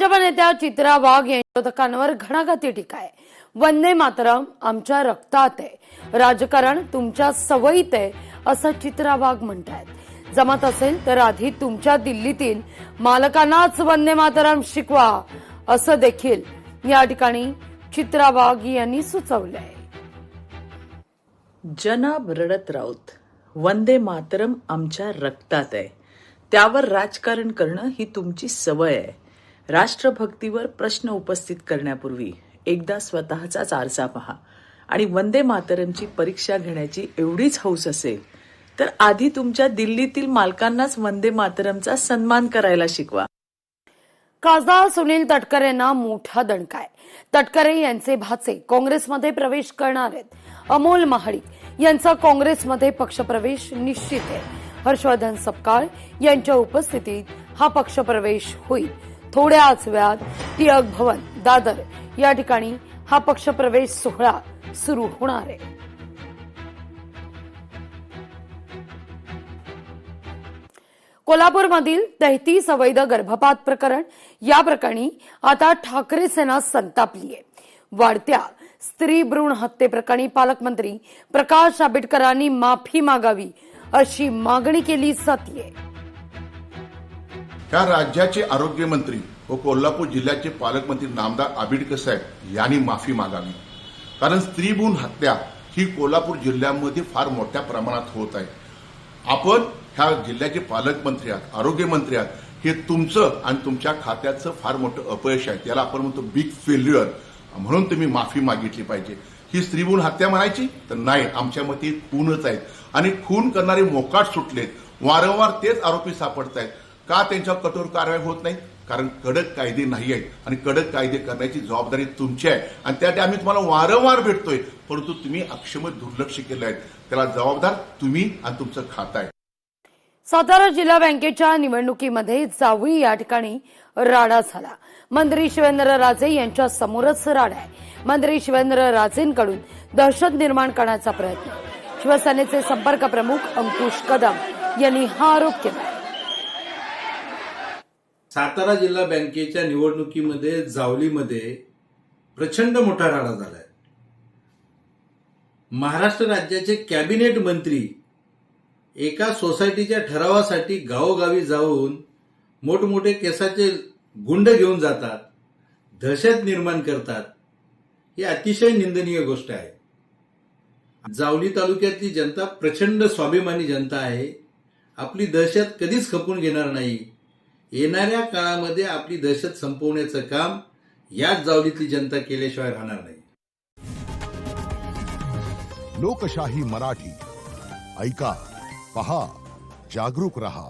भाजप नेत्या चित्रा वाघ यांच्या विरोधकांवर घणाघाती टीका आहे। वंदे मातरम आमच्या रक्तात आहे, राजकारण तुमच्या सवयीत आहे असं चित्रा वाघ म्हणतात। जमत असेल तर आधी तुमच्या दिल्लीतील मालकांनाच वंदे मातरम शिकवा असं देखील या ठिकाणी चित्रा वाघ यांनी सुचवलंय। जनाब रडत राऊत, वंदे मातरम आमच्या रक्तात आहे, त्यावर राजकारण करणं ही तुमची सवय आहे। राष्ट्रभक्तीवर प्रश्न उपस्थित करण्यापूर्वी एकदा स्वतःचाच आरसा पहा आणि वंदे मातरमची परीक्षा घेण्याची एवढीच हौस असेल तर आधी तुमच्या दिल्लीतील मालकांनाच वंदे मातरमचा सन्मान करायला शिकवा। खासदार सुनील तटकरेंना मोठा दणका आहे। तटकरे यांचे भाचे काँग्रेसमध्ये प्रवेश करणार आहेत। अमोल महाडिक यांचा काँग्रेसमध्ये पक्षप्रवेश निश्चित आहे। हर्षवर्धन सपकाळ यांच्या उपस्थितीत हा पक्षप्रवेश होईल। थोड्याच वेळात टिळक भवन दादर या ठिकाणी हा पक्षप्रवेश सोहळा सुरू होणार आहे। कोल्हापूरमधील 33 अवैध गर्भपात प्रकरण, या प्रकरणी आता ठाकरे सेना संतापली आहे। वाढत्या स्त्री भ्रूण हत्येप्रकरणी पालकमंत्री प्रकाश आंबेडकरांनी माफी मागावी अशी मागणी केली जाते। या राज्याचे आरोग्यमंत्री व कोल्हापूर जिल्ह्याचे पालकमंत्री नामदार आंबेडकर साहेब यांनी माफी मागावी, कारण स्त्री भ्रूण हत्या ही कोल्हापूर जिल्ह्यामध्ये फार मोठ्या प्रमाणात होत आहे। आपण ह्या जिल्ह्याचे पालकमंत्री आहात, आरोग्यमंत्री आहात, हे तुमचं आणि तुमच्या खात्याचं फार मोठं अपयश आहे। त्याला आपण म्हणतो बिग फेल्युअर, म्हणून तुम्ही माफी मागितली पाहिजे। ही स्त्री भ्रूण हत्या म्हणायची तर नाही, आमच्या मते खूनच आहेत आणि खून करणारे मोकाट सुटलेत। वारंवार तेच आरोपी सापडत आहेत। का त्यांच्यावर कठोर कारवाई होत नाही? कारण कडक कायदे नाही आहेत आणि कडक कायदे करण्याची जबाबदारी तुमची आहे आणि त्यासाठी आम्ही तुम्हाला वारंवार भेटतोय, परंतु तुम्ही अक्षम दुर्लक्ष केलं आहे। त्याला जबाबदार तुम्ही आणि तुमचं खातं आहे। सातारा जिल्हा बँकेच्या निवडणुकीमध्ये जावळी या ठिकाणी राडा झाला। मंत्री शिवेंद्र राजे यांच्या समोरच राडा आहे। मंत्री शिवेंद्र राजेंकडून दहशत निर्माण करण्याचा प्रयत्न। शिवसेनेचे संपर्क प्रमुख अंकुश कदम यांनी हा आरोप केला। सातारा जिल्हा बँकेच्या निवडणुकीमध्ये जावलीमध्ये प्रचंड मोठा राडा झालाय। महाराष्ट्र राज्याचे कॅबिनेट मंत्री एका सोसायटीच्या ठरावासाठी गावोगावी जाऊन मोठमोठे केसाचे गुंड घेऊन जातात, दहशत निर्माण करतात। ही अतिशय निंदनीय गोष्ट आहे। जावली तालुक्यातली जनता प्रचंड स्वाभिमानी जनता आहे। आपली दहशत कधीच खपून घेणार नाही। येणाऱ्या काळामध्ये आपली दहशत संपवण्याचं काम याच जावलीतली जनता केल्याशिवाय राहणार नाही। लोकशाही मराठी ऐका, पहा, जागरूक रहा।